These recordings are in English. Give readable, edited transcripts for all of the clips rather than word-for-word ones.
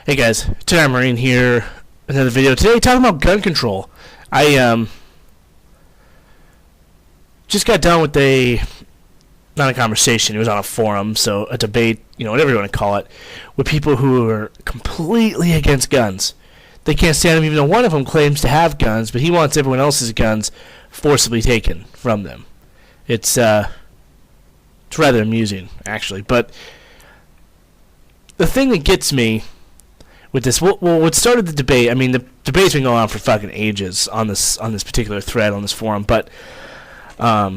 Hey guys, Tonight Marine here. Another video today talking about gun control. I just got done with not a conversation. It was on a forum, so a debate, whatever you want to call it, with people who are completely against guns. They can't stand them, even though one of them claims to have guns, but he wants everyone else's guns forcibly taken from them. It's rather amusing, actually. But the thing that gets me with this, what started the debate? I mean, the debate's been going on for fucking ages on this particular thread on this forum. But the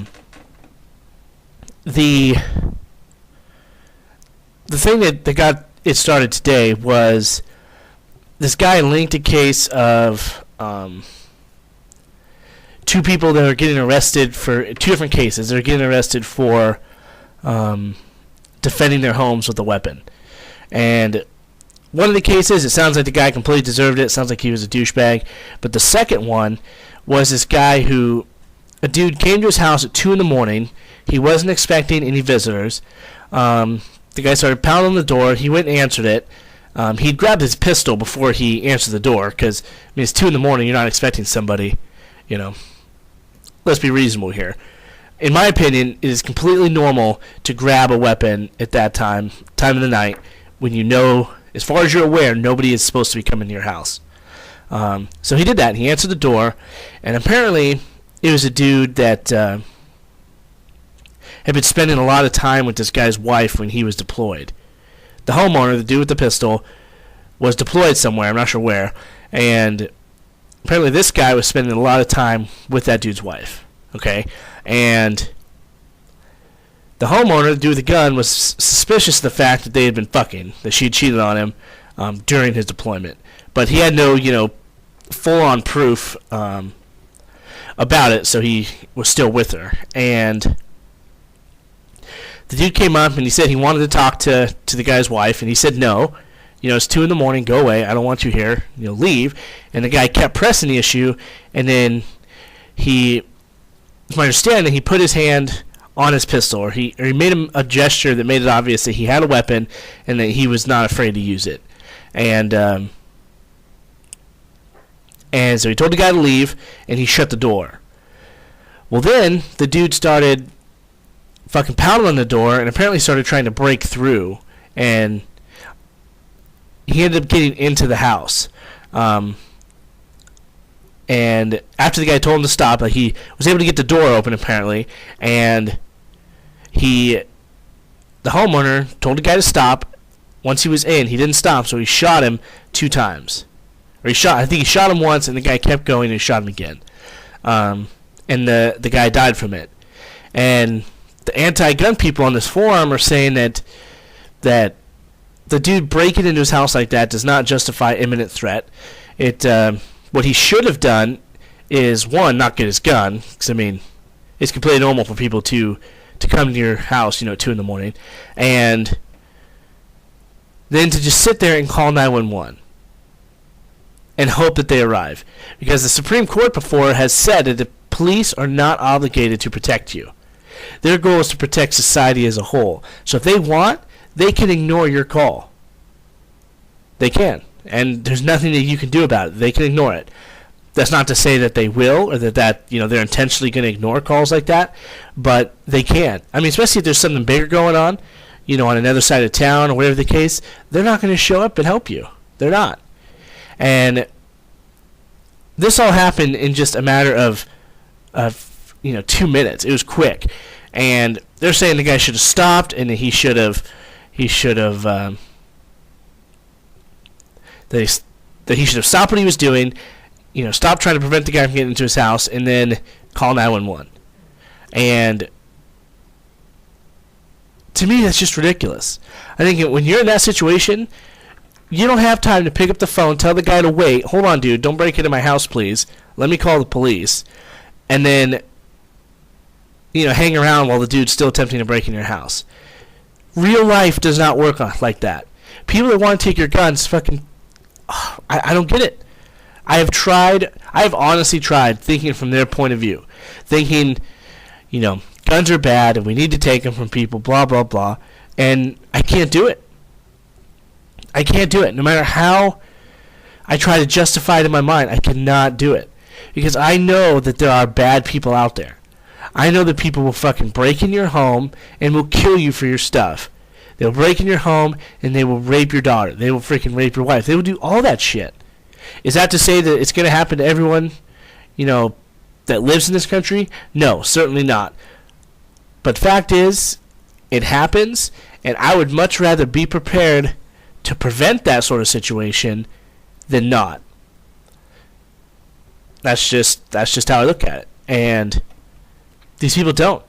thing that got it started today was this guy linked a case of two people that are getting arrested for two different cases. They're getting arrested for defending their homes with a weapon, and one of the cases, it sounds like the guy completely deserved it. It sounds like he was a douchebag. But the second one was this guy a dude came to his house at 2 in the morning. He wasn't expecting any visitors. The guy started pounding on the door. He went and answered it. He grabbed his pistol before he answered the door because, it's 2 in the morning. You're not expecting somebody, Let's be reasonable here. In my opinion, it is completely normal to grab a weapon at that time of the night, when as far as you're aware, nobody is supposed to be coming to your house. So he did that. He answered the door, and apparently it was a dude that had been spending a lot of time with this guy's wife when he was deployed. The homeowner, the dude with the pistol, was deployed somewhere, I'm not sure where, and apparently this guy was spending a lot of time with that dude's wife. Okay? And the homeowner, the dude with the gun, was suspicious of the fact that they had been fucking, that she had cheated on him during his deployment. But he had no, full-on proof about it, so he was still with her. And the dude came up and he said he wanted to talk to the guy's wife, and he said no. It's 2 in the morning, go away, I don't want you here, leave. And the guy kept pressing the issue, and then it's my understanding, he put his hand on his pistol, or he made him a gesture that made it obvious that he had a weapon and that he was not afraid to use it. And so he told the guy to leave, and he shut the door. Well, then the dude started fucking pounding on the door and apparently started trying to break through, and he ended up getting into the house. And after the guy told him to stop, he was able to get the door open apparently, and the homeowner told the guy to stop. Once he was in, he didn't stop, so he shot him 2 times. I think he shot him once, and the guy kept going, and he shot him again. And the guy died from it. And the anti-gun people on this forum are saying that the dude breaking into his house like that does not justify imminent threat. What he should have done is, one, not get his gun, because, it's completely normal for people to come to your house, at 2 in the morning, and then to just sit there and call 911 and hope that they arrive. Because the Supreme Court before has said that the police are not obligated to protect you. Their goal is to protect society as a whole. So if they want, they can ignore your call. They can. And there's nothing that you can do about it. They can ignore it. That's not to say that they will, or that they're intentionally going to ignore calls like that, but they can. Especially if there's something bigger going on, on another side of town or whatever the case, they're not going to show up and help you. They're not. And this all happened in just a matter of 2 minutes. It was quick. And they're saying the guy should have stopped, and that he should have stopped what he was doing, stop trying to prevent the guy from getting into his house, and then call 911. And to me, that's just ridiculous. I think when you're in that situation, you don't have time to pick up the phone, tell the guy to wait. Hold on, dude, don't break into my house, please. Let me call the police. And then, hang around while the dude's still attempting to break in your house. Real life does not work like that. People that want to take your guns, I don't get it. I have honestly tried thinking from their point of view. Thinking, guns are bad and we need to take them from people, blah, blah, blah. And I can't do it. I can't do it. No matter how I try to justify it in my mind, I cannot do it. Because I know that there are bad people out there. I know that people will fucking break in your home and will kill you for your stuff. They'll break in your home and they will rape your daughter. They will freaking rape your wife. They will do all that shit. Is that to say that it's going to happen to everyone, that lives in this country? No, certainly not. But fact is, it happens, and I would much rather be prepared to prevent that sort of situation than not. That's just how I look at it. And these people don't.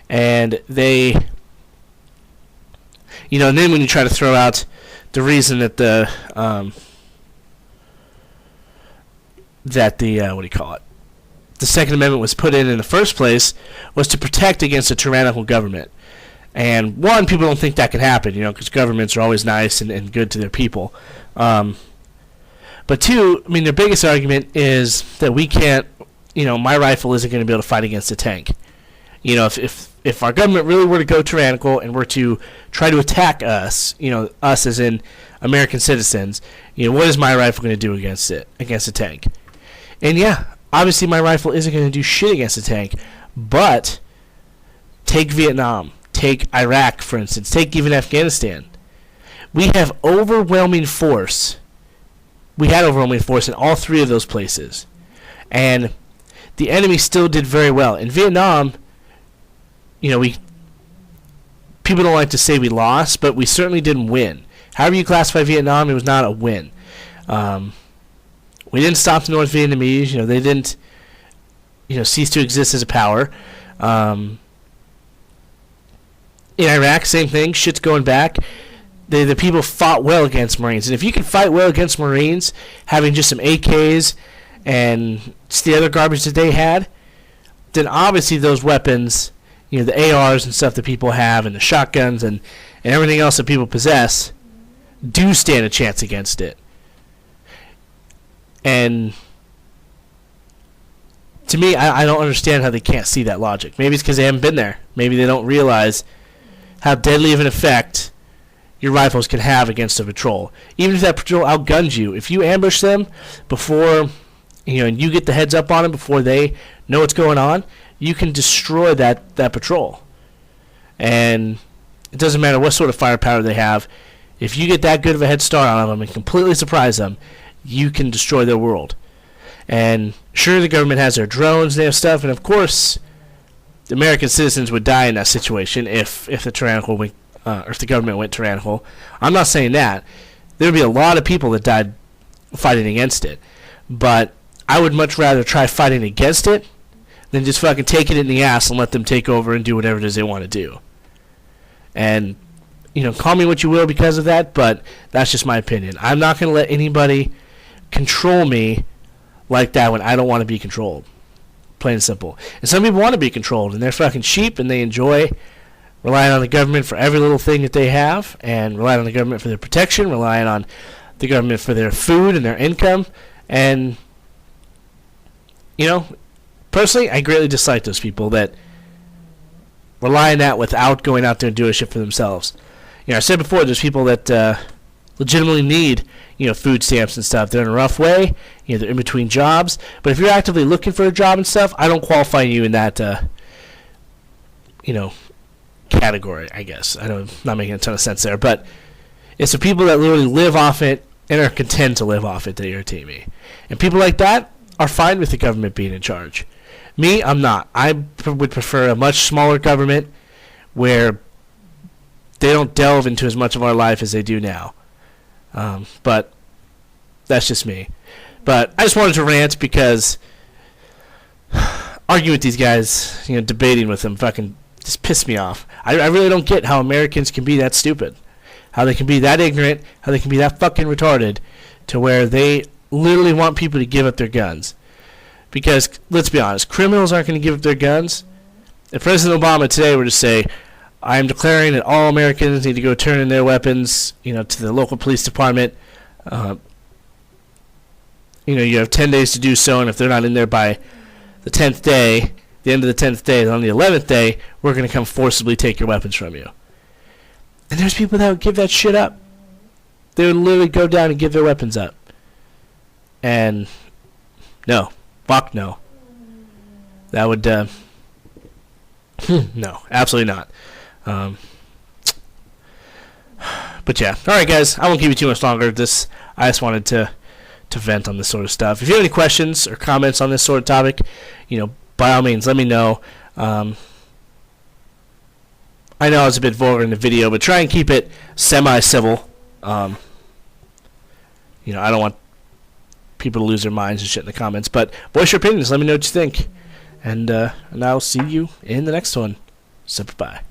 And they, and then when you try to throw out the reason that the the Second Amendment was put in the first place was to protect against a tyrannical government. And one, people don't think that can happen, because governments are always nice and good to their people. But two, their biggest argument is that we can't, my rifle isn't going to be able to fight against a tank. If our government really were to go tyrannical and were to try to attack us, us as in American citizens, what is my rifle going to do against a tank? And yeah, obviously my rifle isn't going to do shit against a tank, but take Vietnam, take Iraq, for instance, take even Afghanistan. We had overwhelming force in all three of those places. And the enemy still did very well. In Vietnam, people don't like to say we lost, but we certainly didn't win. However you classify Vietnam, it was not a win. We didn't stop the North Vietnamese. They didn't, cease to exist as a power. In Iraq, same thing. Shit's going back. The people fought well against Marines. And if you can fight well against Marines, having just some AKs and just the other garbage that they had, then obviously those weapons, the ARs and stuff that people have and the shotguns and everything else that people possess do stand a chance against it. And to me, I don't understand how they can't see that logic. Maybe it's because they haven't been there. Maybe they don't realize how deadly of an effect your rifles can have against a patrol. Even if that patrol outguns you, if you ambush them before, and you get the heads up on them before they know what's going on, you can destroy that patrol. And it doesn't matter what sort of firepower they have. If you get that good of a head start on them and completely surprise them, you can destroy their world. And sure, the government has their drones, they have stuff, and of course, the American citizens would die in that situation if the government went tyrannical. I'm not saying that. There would be a lot of people that died fighting against it. But I would much rather try fighting against it than just fucking take it in the ass and let them take over and do whatever it is they want to do. And, call me what you will because of that, but that's just my opinion. I'm not going to let anybody control me like that when I don't want to be controlled. Plain and simple. And some people want to be controlled, and they're fucking sheep, and they enjoy relying on the government for every little thing that they have, and relying on the government for their protection, relying on the government for their food and their income. And, personally, I greatly dislike those people that rely on that without going out there and doing shit for themselves. I said before, there's people that legitimately need, food stamps and stuff. They're in a rough way. They're in between jobs. But if you're actively looking for a job and stuff, I don't qualify you in that, category, I guess. I know I'm not making a ton of sense there. But it's the people that literally live off it and are content to live off it that irritate me. And people like that are fine with the government being in charge. Me, I'm not. I would prefer a much smaller government where they don't delve into as much of our life as they do now. But that's just me. But I just wanted to rant because arguing with these guys, debating with them fucking just pissed me off. I really don't get how Americans can be that stupid. How they can be that ignorant, how they can be that fucking retarded to where they literally want people to give up their guns. Because, let's be honest, criminals aren't going to give up their guns. If President Obama today were to say, I am declaring that all Americans need to go turn in their weapons, to the local police department. You have 10 days to do so, and if they're not in there by the 10th day, the end of the 10th day, on the 11th day, we're going to come forcibly take your weapons from you. And there's people that would give that shit up. they would literally go down and give their weapons up. And no, fuck no. That would no, absolutely not. But yeah, all right, guys. I won't keep you too much longer. I just wanted to vent on this sort of stuff. If you have any questions or comments on this sort of topic, by all means, let me know. I know I was a bit vulgar in the video, but try and keep it semi-civil. I don't want people to lose their minds and shit in the comments. But voice your opinions. Let me know what you think. And I'll see you in the next one. So, bye.